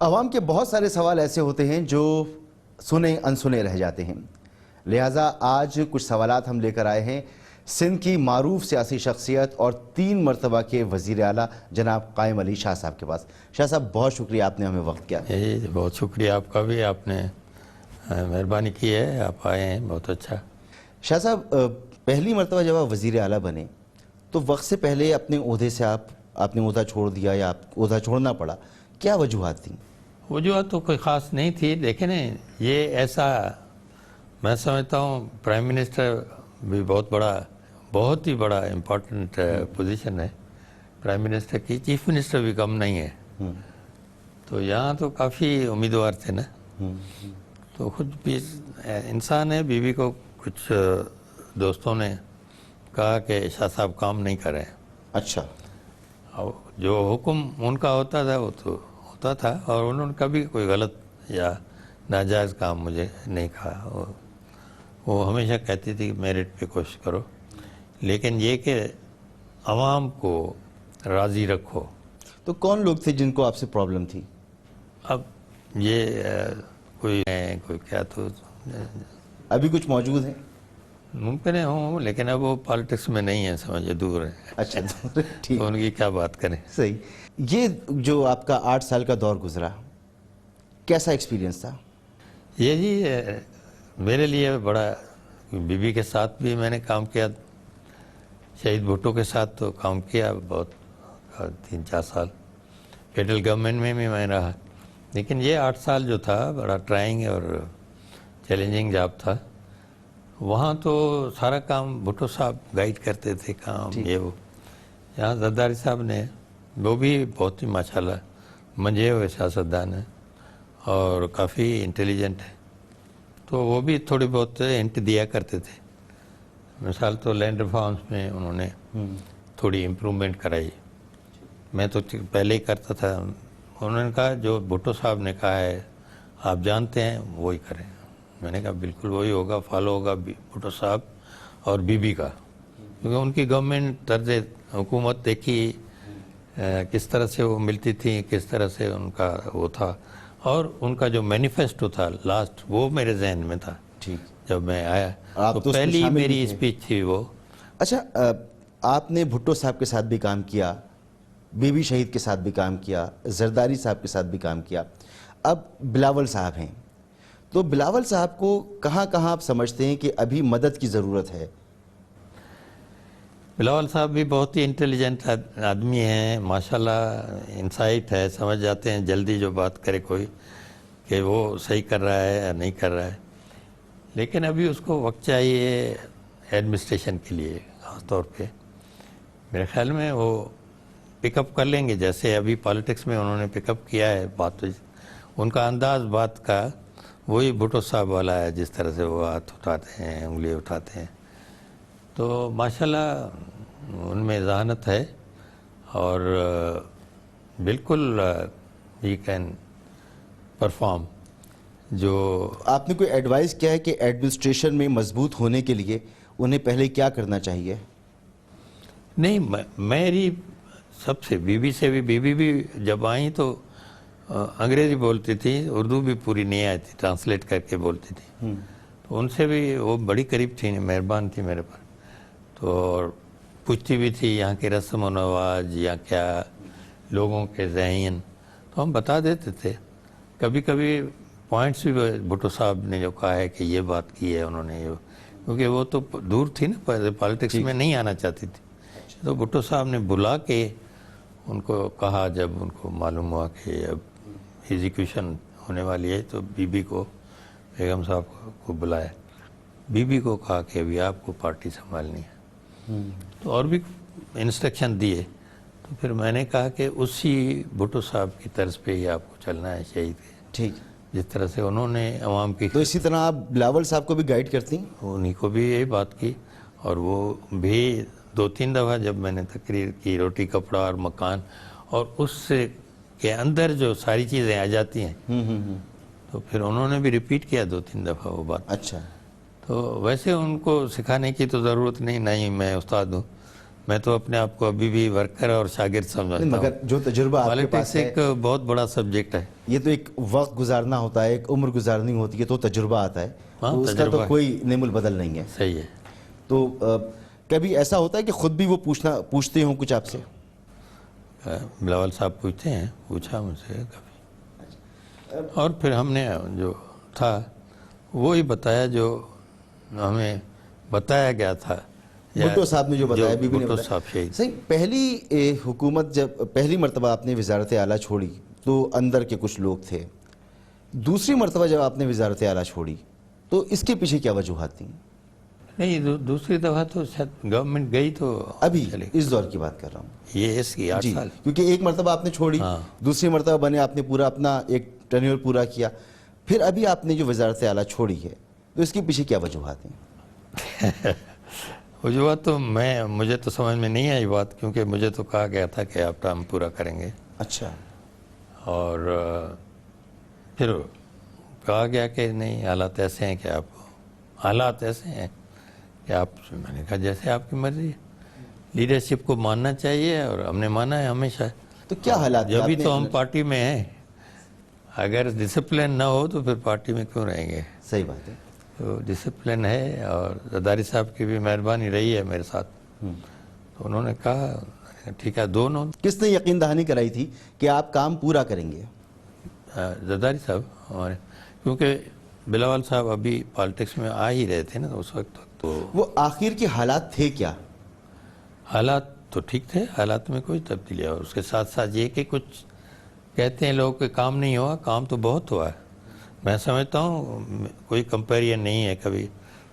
عوام کے بہت سارے سوال ایسے ہوتے ہیں جو سنے انسنے رہ جاتے ہیں، لہٰذا آج کچھ سوالات ہم لے کر آئے ہیں سندھ کی معروف سیاسی شخصیت اور 3 مرتبہ کے وزیر اعلیٰ جناب قائم علی شاہ صاحب کے پاس۔ شاہ صاحب بہت شکریہ آپ نے ہمیں وقت کیا۔ بہت شکریہ آپ کا بھی، آپ نے مہربانی کی ہے، آپ آئے ہیں، بہت اچھا۔ شاہ صاحب پہلی مرتبہ جب آپ وزیر اعلیٰ بنے تو وقت سے پہلے اپنے عہدے سے آپ نے عہدہ چھوڑ دیا یا عہدہ چھوڑنا پڑا، کیا وجوہات تھیں؟ وجوہات تو کوئی خاص نہیں تھی، لیکن یہ ایسا میں سمجھتا ہوں پرائم منسٹر بھی بہت ہی بڑا امپورٹنٹ پوزیشن ہے پرائم منسٹر کی، چیف منسٹر بھی کم نہیں ہے، تو یہاں تو کافی امیدوار تھے نا، تو خود بھی انسان ہے۔ بیوی کو کچھ دوستوں نے کہا کہ شاہ صاحب کام نہیں کر رہے ہیں۔ اچھا، جو حکم ان کا ہوتا تھا وہ تو ہوتا تھا، اور انہوں نے کبھی کوئی غلط یا ناجائز کام مجھے نہیں کہا۔ وہ ہمیشہ کہتی تھی کہ میرٹ پہ کوشش کرو، لیکن یہ کہ عوام کو راضی رکھو۔ تو کون لوگ تھے جن کو آپ سے پرابلم تھی؟ اب یہ کوئی کیا، تو ابھی کچھ موجود ہیں؟ ممکن ہے ہوں، لیکن اب وہ پالیٹکس میں نہیں ہے، سمجھے دور ہے۔ اچھا ٹھیک، تو ان کی کیا بات کریں۔ صحیح۔ یہ جو آپ کا 8 سال کا دور گزرا، کیسا ایکسپیرینس تھا؟ یہ جی میرے لیے بڑا، بی بی کے ساتھ بھی میں نے کام کیا، شہید بھٹو کے ساتھ تو کام کیا بہت، 3-4 سال فیڈرل گورنمنٹ میں بھی میں رہا، لیکن یہ 8 سال جو تھا بڑا ٹرائنگ اور چیلنجنگ جاب تھا۔ وہاں تو سارا کام بھٹو صاحب گائیڈ کرتے تھے، کام یہ وہ۔ یہاں زرداری صاحب نے، وہ بھی بہت ہی ماشاءاللہ منجھے ہوئے سیاستدان ہیں اور کافی انٹیلیجنٹ ہے، تو وہ بھی تھوڑی بہت ہنٹ دیا کرتے تھے۔ مثال تو لینڈ ریفارمز میں انہوں نے تھوڑی امپرومنٹ کرائی، میں تو پہلے ہی کرتا تھا۔ انہوں نے کہا جو بھٹو صاحب نے کہا ہے آپ جانتے ہیں وہی کریں۔ میں نے کہا بالکل وہی ہوگا، فالو ہوگا بھٹو صاحب اور بی بی کا، کیونکہ ان کی گورنمنٹ طرز حکومت دیکھی کس طرح سے وہ ملتی تھی، کس طرح سے ان کا وہ تھا، اور ان کا جو مینیفیسٹو تھا لاسٹ، وہ میرے ذہن میں تھا جب میں آیا، تو پہلی میری اسپیچ تھی وہ۔ اچھا، آپ نے بھٹو صاحب کے ساتھ بھی کام کیا، بی بی شہید کے ساتھ بھی کام کیا، زرداری صاحب کے ساتھ بھی کام کیا، اب بلاول صاحب ہیں، تو بلاول صاحب کو کہاں کہاں آپ سمجھتے ہیں کہ ابھی مدد کی ضرورت ہے؟ بلاول صاحب بھی بہت ہی انٹیلیجنٹ آدمی ہیں، ماشاءاللہ انسائٹ ہے، سمجھ جاتے ہیں جلدی جو بات کرے کوئی کہ وہ صحیح کر رہا ہے یا نہیں کر رہا ہے، لیکن ابھی اس کو وقت چاہیے ایڈمنسٹریشن کے لیے، خاص طور پہ میرے خیال میں وہ پک اپ کر لیں گے، جیسے ابھی پالیٹکس میں انہوں نے پک اپ کیا ہے بات، ان کا انداز بات کا وہی بھٹو صاحب والا ہے، جس طرح سے وہ ہاتھ اٹھاتے ہیں، انگلی اٹھاتے ہیں، تو ماشاءاللہ ان میں ذہانت ہے، اور بالکل ہی کین پرفارم۔ جو آپ نے کوئی ایڈوائز کیا ہے کہ ایڈمنسٹریشن میں مضبوط ہونے کے لیے انہیں پہلے کیا کرنا چاہیے؟ نہیں، میری سب سے بی بی جب آئیں تو انگریزی بولتی تھی، اردو بھی پوری نہیں آئی تھی، ٹرانسلیٹ کر کے بولتی تھی، تو ان سے بھی وہ بڑی قریب تھی، مہربان تھی میرے پر، تو پوچھتی بھی تھی یہاں کے رسم و رواج یا کیا لوگوں کے ذہن، تو ہم بتا دیتے تھے۔ کبھی کبھی پوائنٹس بھی بھٹو صاحب نے جو کہا ہے کہ یہ بات کی ہے انہوں نے، کیونکہ وہ تو دور تھی نا، پالیٹکس میں نہیں آنا چاہتی تھی، تو بھٹو صاحب نے بلا کے ان کو کہا، جب ان کو معلوم ہوا کہ اب ایگزیکیوشن ہونے والی ہے، تو بی بی کو، بیگم صاحب کو بلایا، بی بی کو کہا کہ ابھی آپ کو پارٹی سنبھالنی ہے، تو اور بھی انسٹرکشن دیے، تو پھر میں نے کہا کہ اسی بھٹو صاحب کی طرز پہ ہی آپ کو چلنا ہے، شہید کے، ٹھیک، جس طرح سے انہوں نے عوام کی، تو اسی طرح آپ بلاول صاحب کو بھی گائیڈ کرتی ہیں؟ انہیں کو بھی یہی بات کی، اور وہ بھی 2-3 دفعہ جب میں نے تقریر کی، روٹی کپڑا اور مکان، اور اس سے کے اندر جو ساری چیزیں آ جاتی ہیں، تو پھر انہوں نے بھی ریپیٹ کیا 2-3 دفعہ وہ بات۔ اچھا، تو ویسے ان کو سکھانے کی تو ضرورت نہیں، میں استاد ہوں، میں تو اپنے آپ کو ابھی بھی ورکر اور شاگرد سمجھتا ہوں. مگر جو تجربہ آپ کے پاس پالیٹکس ایک بہت بڑا سبجیکٹ ہے. یہ تو ایک وقت گزارنا ہوتا ہے, ایک عمر گزارنی ہوتی ہے, تو تجربہ آتا ہے, تو اس کا تو کوئی نعم البدل نہیں ہے. صحیح ہے. تو کبھی ایسا ہوتا ہے کہ خود بھی وہ پوچھتے ہوں کچھ آپ سے؟ بلاول صاحب پوچھا مجھ سے کبھی, اور پھر ہم نے جو تھا وہی بتایا جو ہمیں بتایا گیا تھا. بھٹو صاحب نے جو بتایا, بی بی نے بھٹو بتایا. صاحب شہید. صحیح. پہلی حکومت جب پہلی مرتبہ آپ نے وزارت اعلیٰ چھوڑی تو اندر کے کچھ لوگ تھے. دوسری مرتبہ جب آپ نے وزارت اعلیٰ چھوڑی تو اس کے پیچھے کیا وجوہات تھیں؟ نہیں, دوسری دفعہ تو شاید گورنمنٹ گئی تو ابھی اس دور کی بات کر رہا ہوں. یہ اس کی 8 سال. کیونکہ ایک مرتبہ آپ نے چھوڑی, دوسری مرتبہ بنے, آپ نے پورا اپنا ایک ٹینیور پورا کیا, پھر ابھی آپ نے جو وزارت اعلیٰ چھوڑی ہے تو اس کے پیچھے کیا وجوہات ہیں؟ وجوہات تو مجھے تو سمجھ میں نہیں آئی بات, کیونکہ مجھے تو کہا گیا تھا کہ آپ ٹرم پورا کریں گے. اچھا. اور پھر کہا گیا کہ نہیں, حالات ایسے ہیں کہ حالات ایسے ہیں کہ آپ, میں نے کہا جیسے آپ کی مرضی ہے, لیڈرشپ کو ماننا چاہیے, اور ہم نے مانا ہے ہمیشہ. تو کیا حالات جب بھی تو ہم پارٹی میں ہیں, اگر ڈسپلن نہ ہو تو پھر پارٹی میں کیوں رہیں گے؟ صحیح بات ہے. تو ڈسپلن ہے, اور زرداری صاحب کی بھی مہربانی رہی ہے میرے ساتھ. تو انہوں نے کہا ٹھیک ہے, دونوں. کس نے یقین دہانی کرائی تھی کہ آپ کام پورا کریں گے؟ زرداری صاحب ہمارے, کیونکہ بلاول صاحب ابھی پالیٹکس میں آ ہی رہے تھے نا اس وقت. تو وہ آخر کے حالات تھے کیا؟ حالات تو ٹھیک تھے, حالات میں کوئی تبدیلی, اور اس کے ساتھ ساتھ یہ کہ کچھ کہتے ہیں لوگ کہ کام نہیں ہوا, کام تو بہت ہوا ہے. میں سمجھتا ہوں کوئی کمپیرین نہیں ہے. کبھی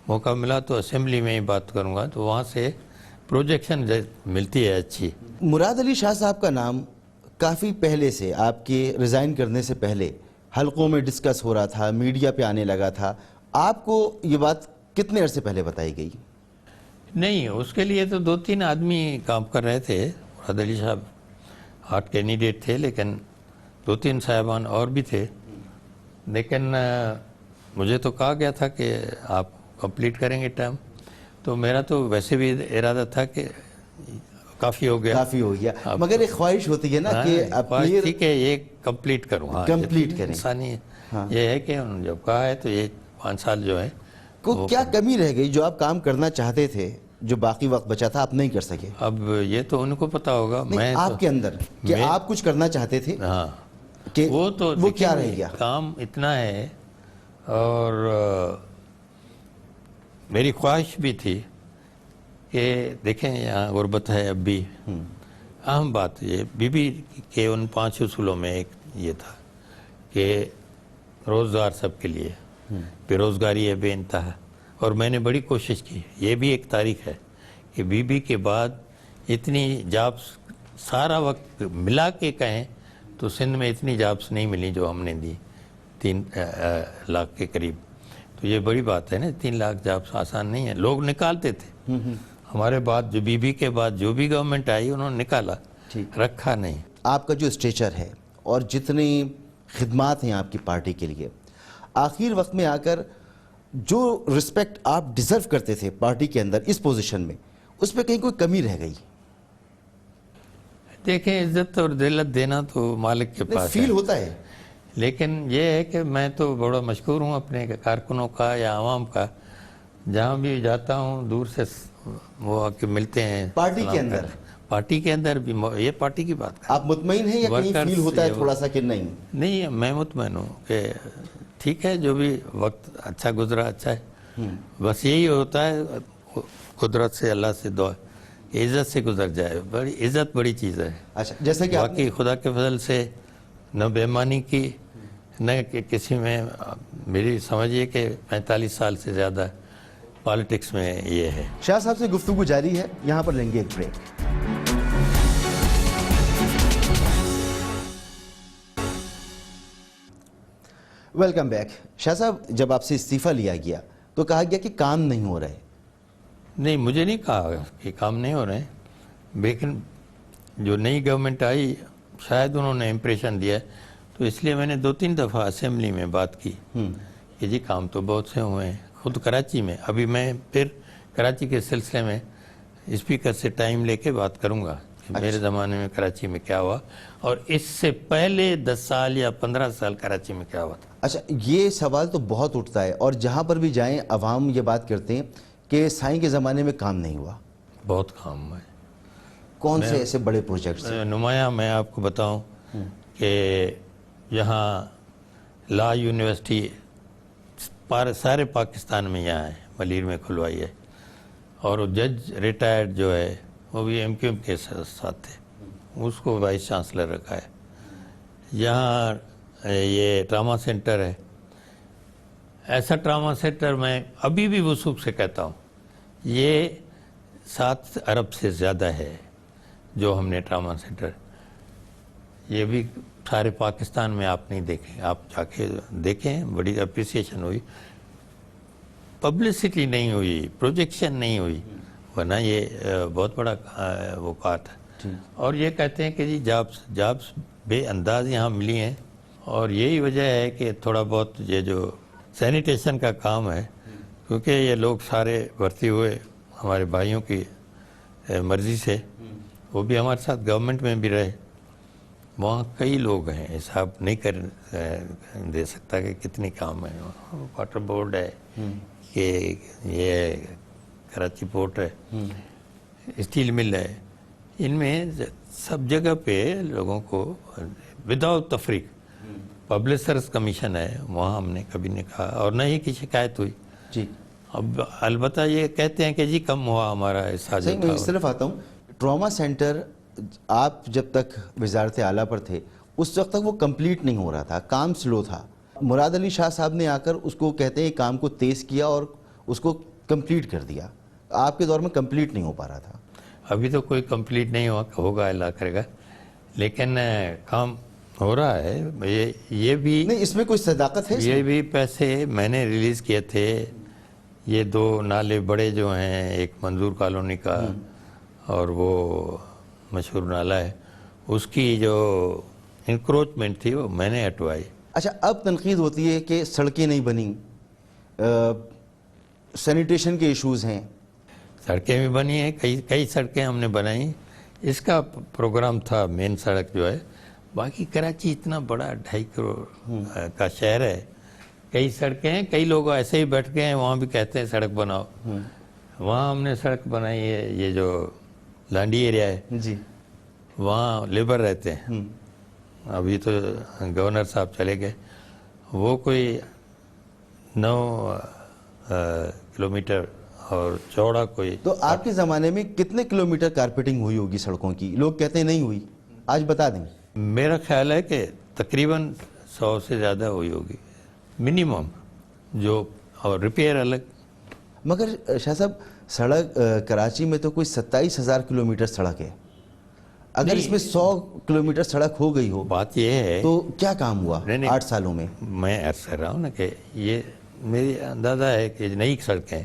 موقع ملا تو اسمبلی میں ہی بات کروں گا, تو وہاں سے پروجیکشن ملتی ہے اچھی. مراد علی شاہ صاحب کا نام کافی پہلے سے, آپ کے ریزائن کرنے سے پہلے حلقوں میں ڈسکس ہو رہا تھا, میڈیا پہ آنے لگا تھا. آپ کو یہ بات کتنے عرصے پہلے بتائی گئی؟ نہیں, اس کے لیے تو 2-3 آدمی کام کر رہے تھے. مراد علی صاحب ہارڈ کینڈیڈیٹ تھے, لیکن 2-3 صاحبان اور بھی تھے. لیکن مجھے تو کہا گیا تھا کہ آپ کمپلیٹ کریں گے ٹرم, تو میرا تو ویسے بھی ارادہ تھا کہ کافی ہو گیا. کافی ہو گیا, مگر ایک خواہش ہوتی ہے نا کہ ٹھیک ہے یہ کمپلیٹ کروں. ہاں, کمپلیٹ کریں. انسانی یہ ہے کہ انہوں نے جب کہا ہے تو یہ 5 سال جو ہے. کو کیا کمی رہ گئی جو آپ کام کرنا چاہتے تھے, جو باقی وقت بچا تھا آپ نہیں کر سکے؟ اب یہ تو ان کو پتا ہوگا. میں آپ کے اندر کہ آپ کچھ کرنا چاہتے تھے, ہاں, کہ وہ کیا رہ گیا؟ کام اتنا ہے, اور میری خواہش بھی تھی کہ دیکھیں یہاں غربت ہے اب بھی. اہم بات یہ بی بی کے ان 5 اصولوں میں ایک یہ تھا کہ روزگار سب کے لیے, بے روزگاری ہے بے انتہا. اور میں نے بڑی کوشش کی. یہ بھی ایک تاریخ ہے کہ بی بی کے بعد اتنی جابس سارا وقت ملا کے کہیں تو سندھ میں اتنی جابس نہیں ملی جو ہم نے دی, 3 لاکھ کے قریب. تو یہ بڑی بات ہے نا, 3 لاکھ جابس آسان نہیں ہے. لوگ نکالتے تھے. ہمارے بعد جو بی بی کے بعد جو بھی گورنمنٹ آئی انہوں نے نکالا, رکھا نہیں. آپ کا جو اسٹیچر ہے اور جتنی خدمات ہیں آپ کی پارٹی کے لیے, آخر وقت میں آ کر جو رسپیکٹ آپ ڈیزرو کرتے تھے پارٹی کے اندر اس پوزیشن میں, اس پہ کہیں کوئی کمی رہ گئی؟ دیکھیں, عزت اور ذلت دینا تو مالک کے پاس فیل ہوتا ہے. لیکن یہ ہے کہ میں تو بڑا مشکور ہوں اپنے کارکنوں کا یا عوام کا. جہاں بھی جاتا ہوں دور سے وہ آ کے ملتے ہیں. پارٹی کے اندر, پارٹی کے اندر بھی, یہ پارٹی کی بات ہے. آپ مطمئن ہیں یا کہیں فیل ہوتا ہے تھوڑا سا کہ نہیں؟ نہیں, میں مطمئن ہوں کہ ٹھیک ہے, جو بھی وقت اچھا گزرا اچھا ہے. بس یہی ہوتا ہے, قدرت سے اللہ سے دعا عزت سے گزر جائے. بڑی عزت بڑی چیز ہے. اچھا, جیسے کہ باقی خدا کے فضل سے نہ بےمانی کی نہ کسی میں. میری سمجھیے کہ 45 سال سے زیادہ پالیٹکس میں یہ ہے. شاہ صاحب سے گفتگو جاری ہے, یہاں پر لیں گے ایک بریک. Welcome back. شاہ صاحب, جب آپ سے استعفیٰ لیا گیا تو کہا گیا کہ کام نہیں ہو رہے. نہیں, مجھے نہیں کہا کہ کام نہیں ہو رہے ہیں, لیکن جو نئی گورنمنٹ آئی شاید انہوں نے امپریشن دیا, تو اس لیے میں نے 2-3 دفعہ اسمبلی میں بات کی کہ جی کام تو بہت سے ہوئے ہیں. خود کراچی میں, ابھی میں پھر کراچی کے سلسلے میں اسپیکر سے ٹائم لے کے بات کروں گا کہ میرے زمانے میں کراچی میں کیا ہوا اور اس سے پہلے 10 سال یا 15 سال کراچی میں کیا ہوا تھا. اچھا، یہ سوال تو بہت اٹھتا ہے اور جہاں پر بھی جائیں عوام یہ بات کرتے ہیں کہ سائیں کے زمانے میں کام نہیں ہوا. بہت کام ہے. کون سے ایسے بڑے پروجیکٹس؟ نمایاں میں آپ کو بتاؤں کہ یہاں لا یونیورسٹی سارے پاکستان میں یہاں ہے، ملیر میں کھلوائی ہے، اور وہ جج ریٹائرڈ جو ہے وہ بھی ایم کیو ایم کے ساتھ تھے، اس کو وائس چانسلر رکھا ہے. یہاں یہ ٹراما سینٹر ہے، ایسا ٹراما سینٹر میں ابھی بھی وثوق سے کہتا ہوں یہ 7 ارب سے زیادہ ہے جو ہم نے ٹراما سینٹر، یہ بھی سارے پاکستان میں آپ نہیں دیکھیں، آپ جا کے دیکھیں، بڑی اپریسیشن ہوئی، پبلسٹی نہیں ہوئی، پروجیکشن نہیں ہوئی، ورنہ یہ بہت بڑا وہ کار تھا. اور یہ کہتے ہیں کہ جی جابس بے انداز یہاں ملی ہیں، اور یہی وجہ ہے کہ تھوڑا بہت یہ جو سینیٹیشن کا کام ہے، کیونکہ یہ لوگ سارے بھرتی ہوئے ہمارے بھائیوں کی مرضی سے، وہ بھی ہمارے ساتھ گورنمنٹ میں بھی رہے. وہاں کئی لوگ ہیں، حساب نہیں کر دے سکتا کہ کتنے کام ہیں. واٹر بورڈ ہے، کہ یہ کراچی پورٹ ہے، اسٹیل مل ہے، ان میں سب جگہ پہ لوگوں کو وداؤٹ تفریق. پبلسرز کمیشن ہے، وہاں ہم نے کبھی نہیں کہا اور نہ ہی کی شکایت ہوئی. جی اب البتہ یہ کہتے ہیں کہ جی کم ہوا ہمارا حصہ جو صحیح. میں اس طرف آتا ہوں، ٹراما سینٹر آپ جب تک وزارت اعلیٰ پر تھے اس وقت تک وہ کمپلیٹ نہیں ہو رہا تھا، کام سلو تھا. مراد علی شاہ صاحب نے آ کر اس کو کہتے ہیں کام کو تیز کیا اور اس کو کمپلیٹ کر دیا. آپ کے دور میں کمپلیٹ نہیں ہو پا رہا تھا. ابھی تو کوئی کمپلیٹ نہیں ہوا، ہوگا اللہ کرے گا، لیکن کام ہو رہا ہے. یہ بھی نہیں، اس میں کوئی صداقت ہے؟ یہ بھی پیسے میں نے ریلیز کیے تھے. یہ 2 نالے بڑے جو ہیں، ایک منظور کالونی کا اور وہ مشہور نالہ ہے، اس کی جو انکروچمنٹ تھی وہ میں نے ہٹوائی. اچھا، اب تنقید ہوتی ہے کہ سڑکیں نہیں بنی، سینیٹیشن کے ایشوز ہیں. سڑکیں بھی بنی ہیں، کئی سڑکیں ہم نے بنائی. اس کا پروگرام تھا مین سڑک جو ہے. باقی کراچی اتنا بڑا 2.5 کروڑ کا شہر ہے، کئی سڑکیں ہیں. کئی لوگ ایسے ہی بیٹھ گئے ہیں، وہاں بھی کہتے ہیں سڑک بناؤ. وہاں ہم نے سڑک بنائی ہے، یہ جو لانڈی ایریا ہے جی، وہاں لیبر رہتے ہیں. ابھی تو گورنر صاحب چلے گئے. وہ کوئی 9 کلومیٹر اور چوڑا کوئی. تو آپ کے زمانے میں کتنے کلومیٹر کارپیٹنگ ہوئی ہوگی سڑکوں کی؟ لوگ کہتے ہیں نہیں ہوئی، آج بتا دیں. میرا خیال ہے کہ تقریباً 100 سے زیادہ ہوئی ہوگی منیمم، جو اور ریپیئر الگ. مگر شاہ صاحب، سڑک کراچی میں تو کوئی 27,000 کلومیٹر سڑک ہے. اگر اس میں 100 کلومیٹر سڑک ہو گئی ہو، بات یہ ہے تو کیا کام ہوا 8 سالوں میں؟ میں عرض کر رہا ہوں نا کہ یہ میری اندازہ ہے کہ نئی سڑکیں،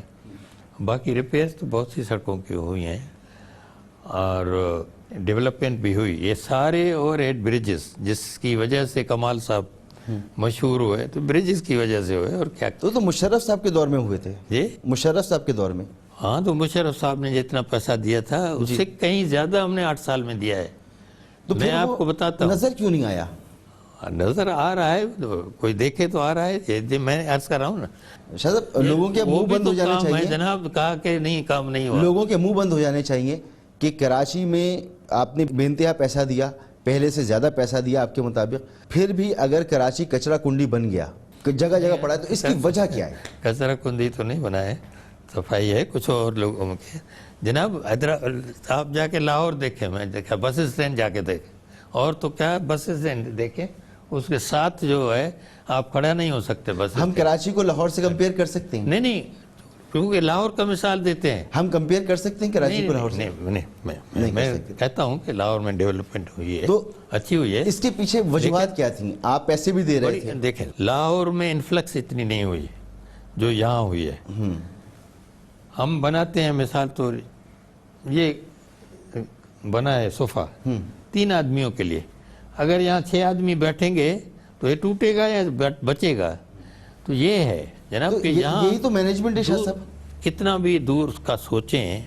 باقی ریپیئرز تو بہت سی سڑکوں کی ہوئی ہیں اور ڈیولپمنٹ بھی ہوئی. یہ سارے اوور ہیڈ بریجز جس کی وجہ سے کمال صاحب مشہور ہوئے، تو بریجز کی وجہ سے ہوئے. اور کیا تو مشرف صاحب کے دور میں ہوئے تھے. جی مشرف صاحب کے دور میں. ہاں، تو مشرف صاحب نے جتنا پیسہ دیا تھا اس سے کہیں زیادہ ہم نے 8 سال میں دیا ہے. تو میں آپ کو بتاتا ہوں، نظر کیوں نہیں آیا؟ نظر آ رہا ہے، کوئی دیکھے تو آ رہا ہے. میں عرض کر رہا ہوں نا، شاہ صاحب، لوگوں کے منہ بند ہو جانے میں چاہیے. جناب کہا کہ نہیں، کام نہیں ہوا. لوگوں کے منہ بند ہو جانے چاہیے کہ کراچی میں آپ نے بے انتہا پیسہ دیا، پہلے سے زیادہ پیسہ دیا آپ کے مطابق، پھر بھی اگر کراچی کچرا کنڈی بن گیا، جگہ جگہ پڑا ہے، تو اس کی وجہ کیا ہے؟ کچرا کنڈی تو نہیں بنا ہے، صفائی ہے کچھ اور لوگوں کے. جناب آپ جا کے لاہور دیکھیں، میں دیکھا بس اسٹینڈ جا کے دیکھیں، اور تو کیا بس اسٹینڈ دیکھیں، اس کے ساتھ جو ہے آپ کھڑا نہیں ہو سکتے. بس ہم کراچی کو لاہور سے کمپیئر کر سکتے ہیں؟ نہیں، کیونکہ لاہور کا مثال دیتے ہیں. ہم کمپیئر کر سکتے ہیں کراچی کو لاہور سے؟ نہیں، میں کہتا ہوں کہ لاہور میں ڈیولپمنٹ ہوئی ہے، تو اچھی ہوئی ہے. اس کے پیچھے وجوہات کیا تھیں؟ آپ پیسے بھی دے رہے تھے. دیکھیں، لاہور میں انفلکس اتنی نہیں ہوئی جو یہاں ہوئی ہے. ہم بناتے ہیں، مثال طور یہ بنا ہے صوفہ 3 آدمیوں کے لیے. اگر یہاں 6 آدمی بیٹھیں گے تو یہ ٹوٹے گا یا بچے گا؟ تو یہ ہے جناب کہ یہاں یہی تو مینجمنٹ ہے شاہ صاحب. کتنا بھی دور کا سوچیں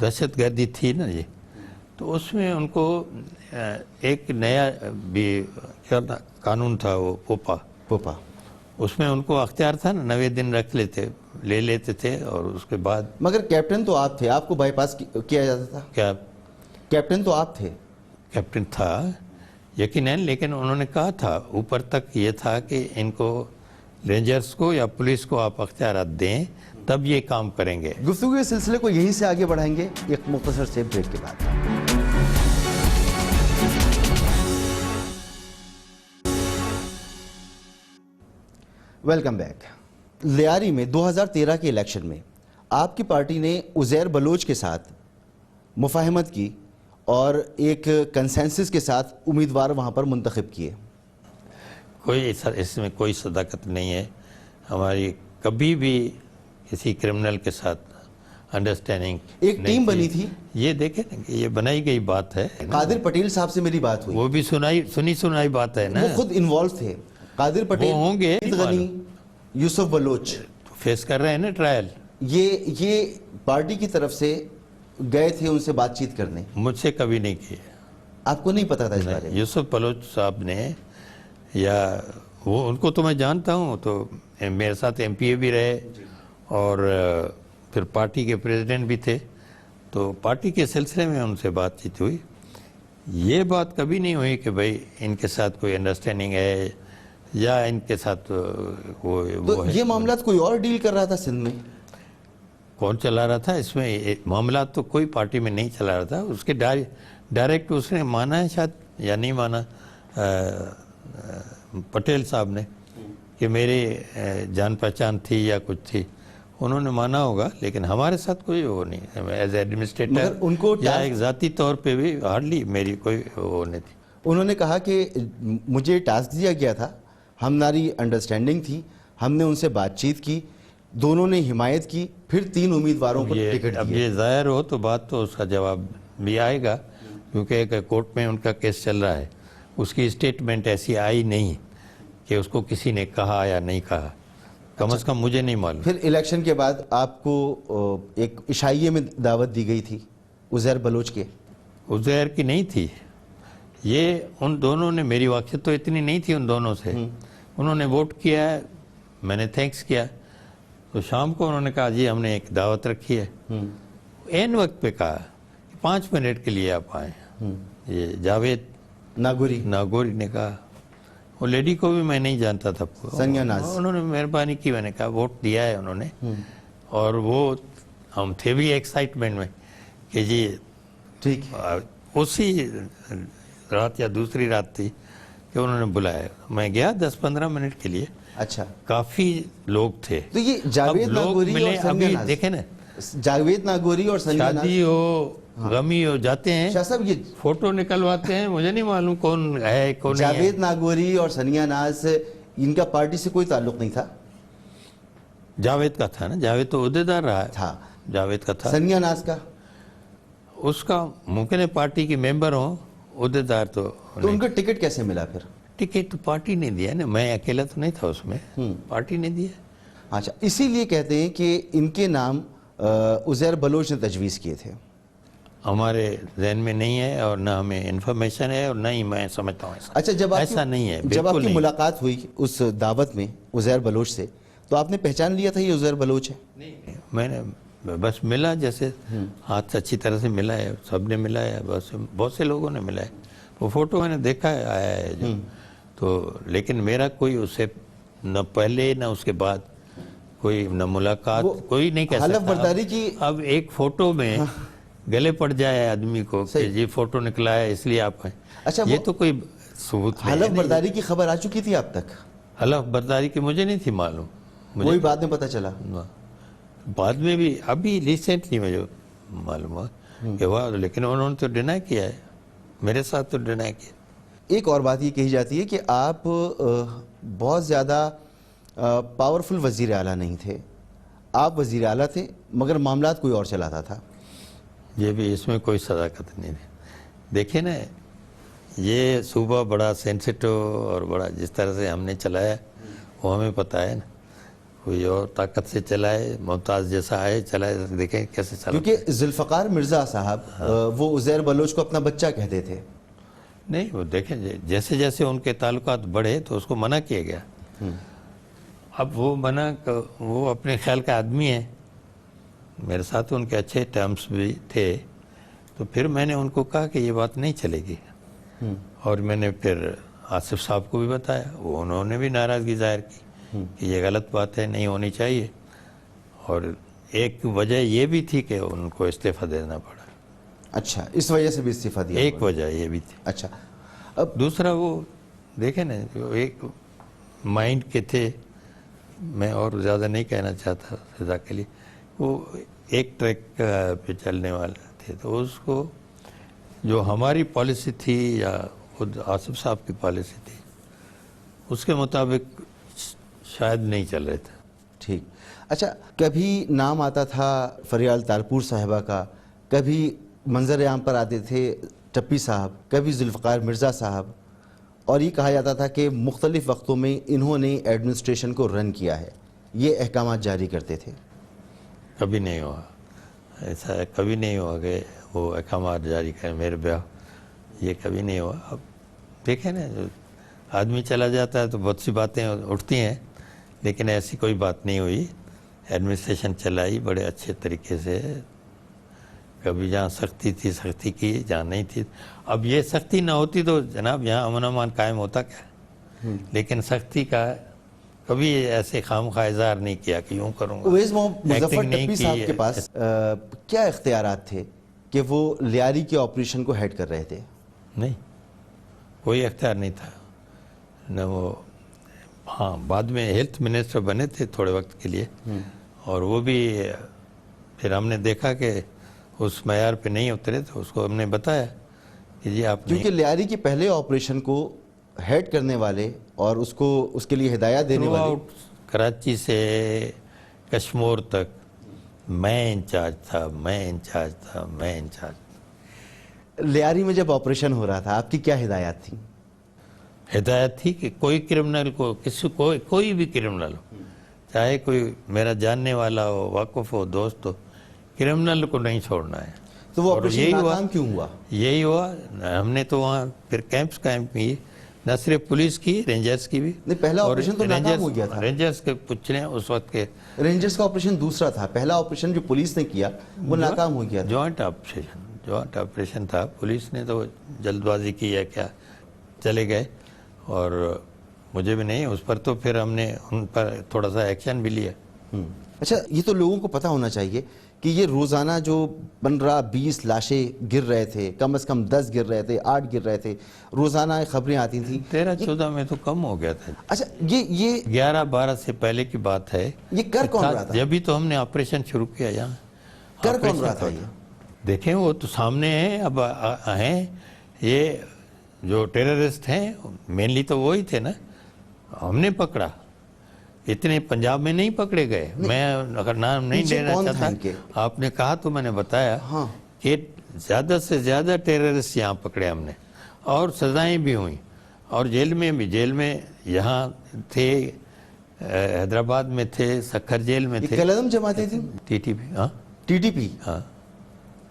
دہشت گردی تھی نا یہ، تو اس میں ان کو ایک نیا بھی کیا قانون تھا وہ پوپا، اس میں ان کو اختیار تھا نا 90 دن لے لیتے تھے، اور اس کے بعد مگر کیپٹن تو آپ تھے، آپ کو بائی پاس کیا جاتا تھا؟ کیا کیپٹن تو آپ تھے؟ کیپٹن تھا یقیناً، لیکن انہوں نے کہا تھا اوپر تک یہ تھا کہ ان کو رینجرز کو یا پولیس کو آپ اختیارات دیں تب یہ کام کریں گے۔ گفتگو کے سلسلے کو یہیں سے آگے بڑھائیں گے ایک مختصر سے بریک کے بعد۔ Welcome back. لیاری میں 2013 کے الیکشن میں آپ کی پارٹی نے عزیر بلوچ کے ساتھ مفاہمت کی اور ایک کنسنسس کے ساتھ امیدوار وہاں پر منتخب کیے۔ اس میں کوئی صداقت نہیں ہے ہماری، کبھی بھی کسی کرمنل کے ساتھ انڈرسٹینڈنگ ایک ٹیم بنی تھی، یہ دیکھیں نا کہ یہ بنائی گئی بات ہے، قادر پٹیل صاحب سے میری بات ہوئی، وہ بھی سنائی بات ہے نا، وہ خود انوالو تھے، قادر پٹیل، ہوں گے، غنی، یوسف بلوچ فیس کر رہے ہیں نا ٹرائل۔ یہ پارٹی کی طرف سے گئے تھے ان سے بات چیت کرنے؟ مجھ سے کبھی نہیں کیے، آپ کو نہیں پتا تھا اس بارے میں؟ یوسف بلوچ صاحب نے، یا وہ ان کو تو میں جانتا ہوں، تو میرے ساتھ ایم پی اے بھی رہے اور پھر پارٹی کے پریزیڈنٹ بھی تھے، تو پارٹی کے سلسلے میں ان سے بات چیت ہوئی۔ یہ بات کبھی نہیں ہوئی کہ بھائی ان کے ساتھ کوئی انڈرسٹینڈنگ ہے یا ان کے ساتھ وہ تو ہے۔ یہ معاملات کوئی اور ڈیل کر رہا تھا سندھ میں؟ کون چلا رہا تھا اس میں معاملات؟ تو کوئی پارٹی میں نہیں چلا رہا تھا، اس کے ڈائریکٹ اس نے مانا ہے شاید یا نہیں مانا پٹیل صاحب نے کہ میری جان پہچان تھی یا کچھ تھی، انہوں نے مانا ہوگا، لیکن ہمارے ساتھ کوئی وہ نہیں، ایز ایڈمنسٹریٹر یا ایک ذاتی طور پہ بھی ہارڈلی میری کوئی وہ نہیں تھی۔ انہوں نے کہا کہ مجھے ٹاسک دیا گیا تھا، ہماری انڈرسٹینڈنگ تھی، ہم نے ان سے بات چیت کی، دونوں نے حمایت کی، پھر 3 امیدواروں کو ٹکٹ اب دیے۔ یہ ظاہر ہو تو بات تو اس کا جواب بھی آئے گا، کیونکہ ایک کورٹ میں ان کا کیس چل رہا ہے، اس کی اسٹیٹمنٹ ایسی آئی نہیں کہ اس کو کسی نے کہا یا نہیں کہا، کم از کم مجھے نہیں معلوم۔ پھر الیکشن کے بعد آپ کو ایک عشائیے میں دعوت دی گئی تھی عزیر بلوچ کے؟ عزیر کی نہیں تھی، یہ ان دونوں نے، میری واقعیت تو اتنی نہیں تھی ان دونوں سے، انہوں نے ووٹ کیا ہے، میں نے تھینکس کیا، تو شام کو انہوں نے کہا جی ہم نے ایک دعوت رکھی ہے، این وقت پہ کہا 5 منٹ کے لیے آپ آئیں، یہ جاوید ناگوری نے کہا، وہ لیڈی کو بھی میں نہیں جانتا تھا، سنیا ناز، انہوں نے مہربانی کی، میں نے کہا ووٹ دیا ہے انہوں نے، اور وہ ہم تھے بھی ایکسائٹمنٹ میں کہ جی ٹھیک، اسی رات یا دوسری رات تھی کہ انہوں نے بلایا، میں گیا 10-15 منٹ کے لیے، اچھا، کافی لوگ تھے، تو یہ جاوید اب لوگ ناگوری ملے، اور سنیا ابھی ناز، دیکھیں نا، جاوید ناگوری اور سنیا ناز، شادی ہو غمی ہو جاتے ہیں، شاہ صاحب یہ فوٹو نکلواتے ہیں، مجھے نہیں معلوم کون ہے کون نہیں ہے۔ جاوید ناگوری اور سنیا ناز، ان کا پارٹی سے کوئی تعلق نہیں تھا؟ جاوید کا تھا نا، جاوید تو عہدیدار رہا ہے، تھا، جاوید کا تھا، سنیا ناز کا؟ اس کا ممکن ہے پارٹی کی ممبر ہوں، عہدیدار تو تو ان کو ٹکٹ کیسے ملا پھر؟ ٹکٹ تو پارٹی نے دیا نا، میں اکیلا تو نہیں تھا اس میں، پارٹی نے دیا۔ اچھا، اسی لیے کہتے ہیں کہ ان کے نام عزیر بلوچ نے تجویز کیے تھے؟ ہمارے ذہن میں نہیں ہے اور نہ ہمیں انفارمیشن ہے اور نہ ہی میں سمجھتا ہوں اچھا، ایسا نہیں ہے، جب آپ بالکل کی نہیں۔ ملاقات ہوئی اس دعوت میں عزیر بلوچ سے، تو آپ نے پہچان لیا تھا یہ عزیر بلوچ ہے؟ میں نے بس ملا، جیسے ہاتھ سے اچھی طرح سے ملا ہے، سب نے ملا ہے، بس بہت سے لوگوں نے ملا ہے، وہ فوٹو میں نے دیکھا ہے آیا ہے جو، تو لیکن میرا کوئی اس سے نہ پہلے نہ اس کے بعد کوئی نہ ملاقات، کوئی نہیں کہہ حلف سکتا۔ برداری کی اب ایک فوٹو میں گلے پڑ جائے آدمی کو کہ یہ فوٹو نکلا ہے اس لیے آپ ہیں، اچھا، یہ تو کوئی ثبوت نہیں ہے۔ حلف برداری کی خبر آ چکی تھی آپ تک؟ حلف برداری کی مجھے نہیں تھی معلوم، وہی بعد میں پتہ چلا؟ بعد میں بھی ابھی ریسنٹلی مجھے معلوم ہوا کہ ہوا، لیکن انہوں نے تو ڈینائی کیا ہے، میرے ساتھ تو ڈینائی کیا۔ ایک اور بات یہ کہی جاتی ہے کہ آپ بہت زیادہ پاورفل وزیر اعلیٰ نہیں تھے، آپ وزیر اعلیٰ تھے مگر معاملات کوئی اور چلاتا تھا۔ یہ بھی اس میں کوئی صداقت نہیں تھی، دیکھیں نا، یہ صوبہ بڑا سینسٹو اور بڑا جس طرح سے ہم نے چلایا وہ ہمیں پتہ ہے نا، کوئی اور طاقت سے چلائے، ممتاز جیسا آئے چلائے، دیکھیں کیسے چلا. کیونکہ ذوالفقار مرزا صاحب وہ عزیر بلوچ کو اپنا بچہ کہتے تھے. نہیں، وہ دیکھیں جیسے جیسے ان کے تعلقات بڑھے تو اس کو منع کیا گیا. اب وہ اپنے خیال کا آدمی ہے، میرے ساتھ ان کے اچھے ٹرمز بھی تھے، تو پھر میں نے ان کو کہا کہ یہ بات نہیں چلے گی. اور میں نے پھر آصف صاحب کو بھی بتایا، انہوں نے بھی ناراضگی ظاہر کی کہ یہ غلط بات ہے، نہیں ہونی چاہیے. اور ایک وجہ یہ بھی تھی کہ ان کو استعفیٰ دینا پڑا. اچھا، اس وجہ سے بھی استعفیٰ دیا. ایک وجہ یہ بھی تھی. اچھا، اب دوسرا وہ دیکھیں نا، جو ایک مائنڈ کے تھے، میں اور زیادہ نہیں کہنا چاہتا فضا کے لیے، وہ ایک ٹریک پہ چلنے والے تھے. تو اس کو جو ہماری پالیسی تھی یا خود آصف صاحب کی پالیسی تھی، اس کے مطابق شاید نہیں چل رہے تھے. ٹھیک. اچھا، کبھی نام آتا تھا فریال تالپور صاحبہ کا، کبھی منظر عام پر آتے تھے ٹپی صاحب، کبھی ذوالفقار مرزا صاحب، اور یہ کہا جاتا تھا کہ مختلف وقتوں میں انہوں نے ایڈمنسٹریشن کو رن کیا ہے، یہ احکامات جاری کرتے تھے. کبھی نہیں ہوا ایسا، کبھی نہیں ہوا کہ وہ احکامات جاری کریں میرے بیاہ، یہ کبھی نہیں ہوا. اب دیکھیں نا، آدمی چلا جاتا ہے تو بہت سی باتیں اٹھتی ہیں، لیکن ایسی کوئی بات نہیں ہوئی. ایڈمنسٹریشن چلائی بڑے اچھے طریقے سے. کبھی جہاں سختی تھی سختی کی، جہاں نہیں تھی. اب یہ سختی نہ ہوتی تو جناب یہاں امن امان قائم ہوتا کیا. لیکن سختی کا کبھی ایسے خواہ اظہار نہیں کیا کہ یوں کروں گا. اویس مظفر ٹپی صاحب کے پاس کیا اختیارات تھے کہ وہ لیاری کے آپریشن کو ہیڈ کر رہے تھے؟ نہیں، کوئی اختیار نہیں تھا نہ. وہ ہاں بعد میں ہیلتھ منسٹر بنے تھے تھوڑے وقت کے لیے، اور وہ بھی پھر ہم نے دیکھا کہ اس معیار پہ نہیں اترے، تو اس کو ہم نے بتایا کہ جی آپ کیونکہ لیاری کے پہلے آپریشن کو ہیڈ کرنے والے اور اس کے لیے ہدایات دینے والے کراچی سے کشمور تک میں انچارج تھا. لیاری میں جب آپریشن ہو رہا تھا، آپ کی کیا ہدایات تھیں؟ ہدایت تھی کہ کوئی کرمنل کو کوئی بھی کرمنل ہو، چاہے کوئی میرا جاننے والا ہو، واقف ہو، دوست ہو، کرمنل کو نہیں چھوڑنا ہے. تو وہ آپریشن ناکام کیوں ہوا؟ یہی ہوا. ہم نے تو وہاں پھر کیمپس قائم کیے، نہ صرف پولیس کی، رینجرز کی بھی. نہیں، پہلا آپریشن تو ناکام ہو گیا تھا. رینجرز کے پوچھ لیں اس وقت کے. رینجرز کا آپریشن دوسرا تھا، پہلا آپریشن جو پولیس نے کیا وہ ناکام ہو گیا تھا. جوائنٹ آپریشن تھا. پولیس نے تو جلد بازی کی ہے کیا، چلے گئے. اور مجھے بھی نہیں، اس پر تو پھر ہم نے ان پر تھوڑا سا ایکشن بھی لیا. اچھا، یہ تو لوگوں کو پتہ ہونا چاہیے کہ یہ روزانہ جو 15-20 لاشیں گر رہے تھے، کم از کم 10 گر رہے تھے، 8 گر رہے تھے، روزانہ خبریں آتی تھیں. 13-14 میں تو کم ہو گیا تھا. اچھا، یہ 11-12 سے پہلے کی بات ہے. یہ کر کون رہا تھا؟ جبھی تو ہم نے آپریشن شروع کیا یہاں. کر کون رہا تھا یہ؟ دیکھیں وہ تو سامنے ہیں، اب ہیں یہ جو ٹیررسٹ ہیں، مینلی تو وہی تھے نا. ہم نے پکڑا، اتنے پنجاب میں نہیں پکڑے گئے. میں اگر نام نہیں لینا چاہتا، آپ نے کہا تو میں نے بتایا کہ زیادہ سے زیادہ ٹیررسٹ یہاں پکڑے ہم نے، اور سزائیں بھی ہوئیں. اور جیل میں یہاں تھے، حیدرآباد میں تھے، سکھر جیل میں تھے. کلعدم جماعتیں تھیں، ٹی ٹی پی. ہاں، ٹی ٹی پی. ہاں،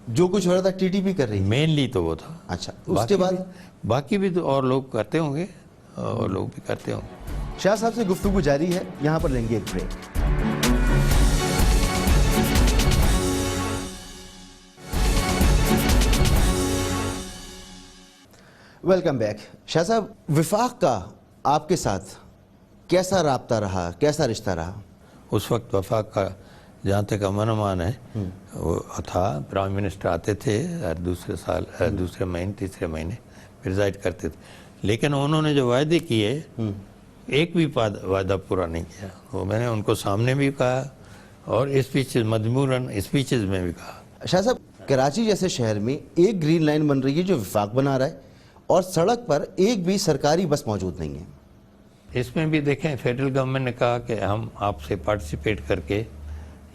جو کچھ ہو رہا تھا ٹی ٹی پی کر رہی تھی مینلی تو وہ تھا. اچھا، اس کے بعد باقی بھی تو اور لوگ کرتے ہوں گے، اور لوگ بھی کرتے ہوں گے. شاہ صاحب سے گفتگو جاری ہے، یہاں پر لیں گے ایک بریک. Welcome back. شاہ صاحب، وفاق کا آپ کے ساتھ کیسا رابطہ رہا، کیسا رشتہ رہا؟ اس وقت وفاق کا جہاں تک امن امان ہے وہ تھا. پرائم منسٹر آتے تھے ہر دوسرے سال، ہر دوسرے مہینے، تیسرے مہینے پریزائڈ کرتے تھے. لیکن انہوں نے جو وعدے کیے، ایک بھی وعدہ پورا نہیں کیا. وہ میں نے ان کو سامنے بھی کہا اور اسپیچز، مجموعاً اسپیچز میں بھی کہا. شاہ صاحب، کراچی جیسے شہر میں ایک گرین لائن بن رہی ہے جو وفاق بنا رہا ہے، اور سڑک پر ایک بھی سرکاری بس موجود نہیں ہے. اس میں بھی دیکھیں، فیڈرل گورنمنٹ نے کہا کہ ہم آپ سے پارٹیسپیٹ کر کے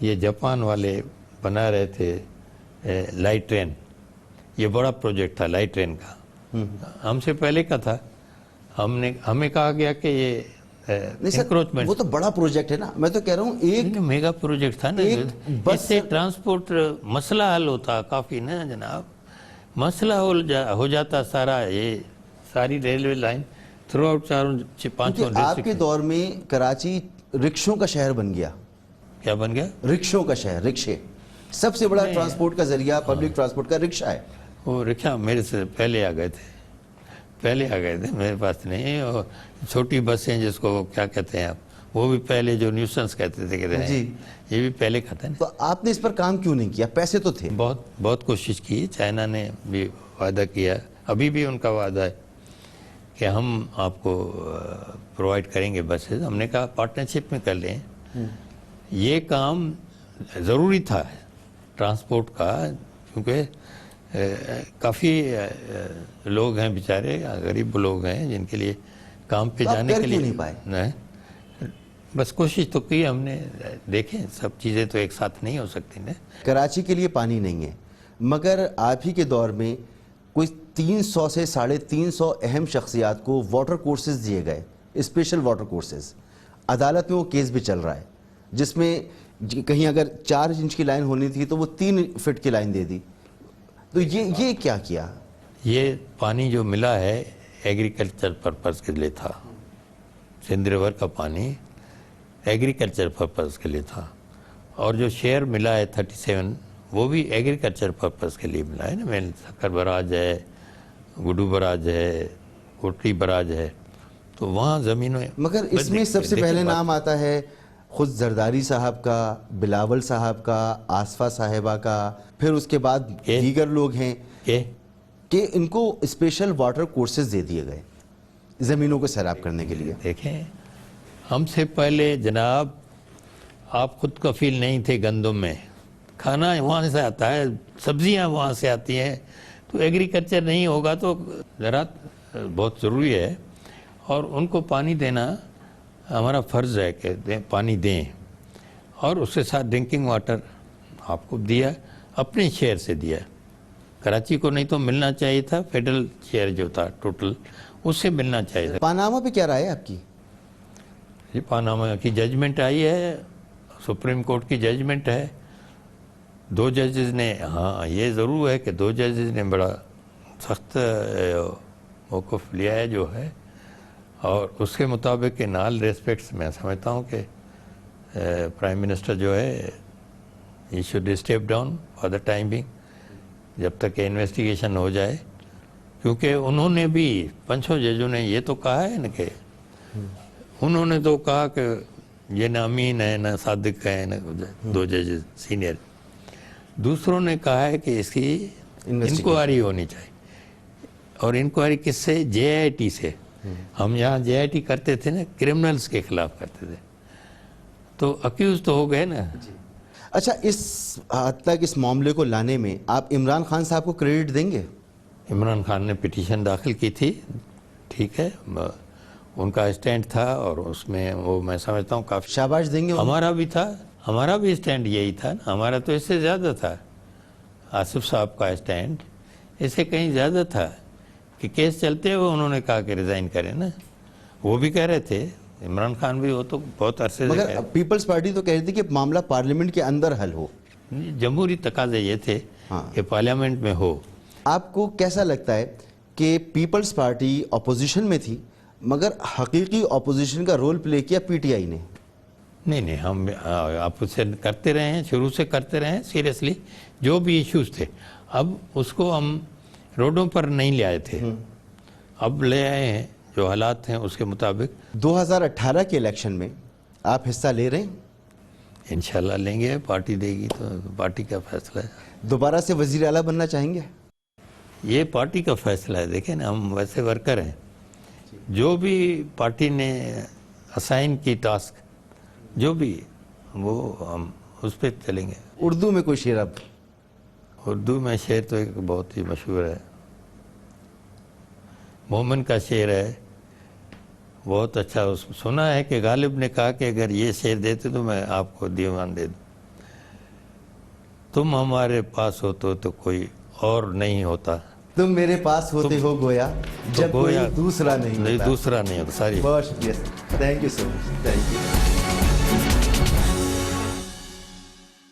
یہ جاپان والے بنا رہے تھے لائٹ ٹرین. یہ بڑا پروجیکٹ تھا لائٹ ٹرین کا، ہم سے پہلے کا تھا. ہمیں کہا گیا کہ یہ نہیں سر انکروچمنٹ. وہ تو بڑا پروجیکٹ ہے نا, میں تو کہہ رہا ہوں ایک میگا پروجیکٹ تھا نا, اس سے ٹرانسپورٹ مسئلہ حل ہوتا کافی نا جناب, مسئلہ ہو جاتا سارا. یہ ساری ریلوے لائن تھرو آؤٹ 4-5 آپ کے دور میں کراچی رکشوں کا شہر بن گیا. کیا بن گیا؟ رکشوں کا شہر, رکشے سب سے بڑا ٹرانسپورٹ کا ذریعہ پبلک ٹرانسپورٹ کا رکشہ ہے. وہ رکشہ میرے سے پہلے آ گئے تھے, میرے پاس نہیں. اور چھوٹی بسیں جس کو کیا کہتے ہیں آپ, وہ بھی پہلے جو نیوسنس کہتے تھے جی, یہ بھی پہلے کا تھا نا. تو آپ نے اس پر کام کیوں نہیں کیا؟ پیسے تو تھے. بہت کوشش کی. چائنا نے بھی وعدہ کیا, ابھی بھی ان کا وعدہ ہے کہ ہم آپ کو پرووائڈ کریں گے بسز. ہم نے کہا پارٹنرشپ میں کر لیں. یہ کام ضروری تھا ٹرانسپورٹ کا, کیونکہ کافی لوگ ہیں بیچارے, غریب لوگ ہیں جن کے لیے کام پہ جانے کے لیے نہیں پائے. بس کوشش تو کی ہم نے. دیکھیں سب چیزیں تو ایک ساتھ نہیں ہو سکتی نا. کراچی کے لیے پانی نہیں ہے, مگر آپ ہی کے دور میں کوئی 300 سے 350 اہم شخصیات کو واٹر کورسز دیے گئے, اسپیشل واٹر کورسز. عدالت میں وہ کیس بھی چل رہا ہے جس میں کہیں اگر 4 انچ کی لائن ہونی تھی تو وہ 3 فٹ کی لائن دے دی. تو یہ کیا کیا؟ یہ پانی جو ملا ہے ایگریکلچر پرپز کے لیے تھا. سندھ ریور کا پانی ایگریکلچر پرپز کے لیے تھا, اور جو شیئر ملا ہے 37 وہ بھی ایگریکلچر پرپز کے لیے ملا ہے نا. میں سکر براج ہے, گڈو براج ہے, کوٹری براج ہے, تو وہاں زمینوں. مگر اس میں سب سے پہلے نام آتا ہے خود زرداری صاحب کا, بلاول صاحب کا, آصفہ صاحبہ کا, پھر اس کے بعد دیگر لوگ ہیں کہ ان کو اسپیشل واٹر کورسز دے دیے گئے زمینوں کو سیراب کرنے کے لیے. دیکھیں ہم سے پہلے جناب آپ خود کفیل نہیں تھے گندم میں, کھانا وہاں سے آتا ہے, سبزیاں وہاں سے آتی ہیں, تو ایگریکلچر نہیں ہوگا تو زراعت بہت ضروری ہے. اور ان کو پانی دینا ہمارا فرض ہے کہ پانی دیں, اور اس کے ساتھ ڈرنکنگ واٹر آپ کو دیا, اپنے شیئر سے دیا. کراچی کو نہیں تو ملنا چاہیے تھا, فیڈرل شیئر جو تھا ٹوٹل اس سے ملنا چاہیے تھا. پاناما پہ کیا رائے ہے آپ کی؟ یہ پاناما کی ججمنٹ آئی ہے, سپریم کورٹ کی ججمنٹ ہے. 2 ججز نے, ہاں یہ ضرور ہے کہ 2 ججز نے بڑا سخت موقف لیا ہے جو ہے, اور اس کے مطابق ان آل ریسپیکٹس میں سمجھتا ہوں کہ پرائم منسٹر جو ہے he should step down for the time being, جب تک کہ انویسٹیگیشن ہو جائے. کیونکہ انہوں نے بھی 5 ججوں نے یہ تو کہا ہے نا کہ انہوں نے تو کہا کہ یہ نہ امین ہے نہ صادق ہے, نہ 2 ججز سینئر. دوسروں نے کہا ہے کہ اس کی انکوائری ہونی چاہیے, اور انکوائری کس سے؟ JIT سے. ہم یہاں JIT کرتے تھے نا, کرمنلز کے خلاف کرتے تھے, تو اکیوز تو ہو گئے نا. اچھا, اس حد تک اس معاملے کو لانے میں آپ عمران خان صاحب کو کریڈٹ دیں گے؟ عمران خان نے پٹیشن داخل کی تھی, ٹھیک ہے, ان کا اسٹینڈ تھا, اور اس میں وہ میں سمجھتا ہوں کافی شاباش دیں گے. ہمارا بھی تھا, ہمارا بھی اسٹینڈ یہی تھا نا. ہمارا تو اس سے زیادہ تھا. آصف صاحب کا اسٹینڈ اس سے کہیں زیادہ تھا کہ کیس چلتے ہوئے انہوں نے کہا کہ ریزائن کریں نا. وہ بھی کہہ رہے تھے, عمران خان بھی, وہ تو بہت عرصے سے. مگر پیپلز پارٹی تو کہہ رہی تھی کہ معاملہ پارلیمنٹ کے اندر حل ہو. جمہوری تقاضے یہ تھے کہ پارلیمنٹ میں ہو. آپ کو کیسا لگتا ہے کہ پیپلز پارٹی اپوزیشن میں تھی مگر حقیقی اپوزیشن کا رول پلے کیا PTI نے؟ نہیں, ہم اپوزیشن کرتے رہے ہیں, شروع سے کرتے رہے ہیں سیریسلی. جو بھی ایشوز تھے اب اس کو ہم روڈوں پر نہیں لے آئے تھے, اب لے آئے ہیں. جو حالات ہیں اس کے مطابق. 2018 کے الیکشن میں آپ حصہ لے رہے ہیں؟ انشاءاللہ لیں گے, پارٹی دے گی تو پارٹی کا فیصلہ ہے. دوبارہ سے وزیر اعلیٰ بننا چاہیں گے؟ یہ پارٹی کا فیصلہ ہے. دیکھیں نا, ہم ویسے ورکر ہیں, جو بھی پارٹی نے اسائن کی ٹاسک جو بھی, وہ ہم اس پہ چلیں گے. اردو میں کوئی شعر؟ اب اردو میں شعر تو ایک بہت ہی مشہور ہے, مومن کا شعر ہے, بہت اچھا. سنا ہے کہ غالب نے کہا کہ اگر یہ شعر دیتے تو میں آپ کو دیوان دے دوں. تم ہمارے پاس ہوتے تو کوئی اور نہیں ہوتا, تم میرے پاس ہوتے ہو گویا جب کوئی دوسرا نہیں ہوتا. دوسرا نہیں ہوتا. ساری بہت شکریہ. Thank you so much. Thank you.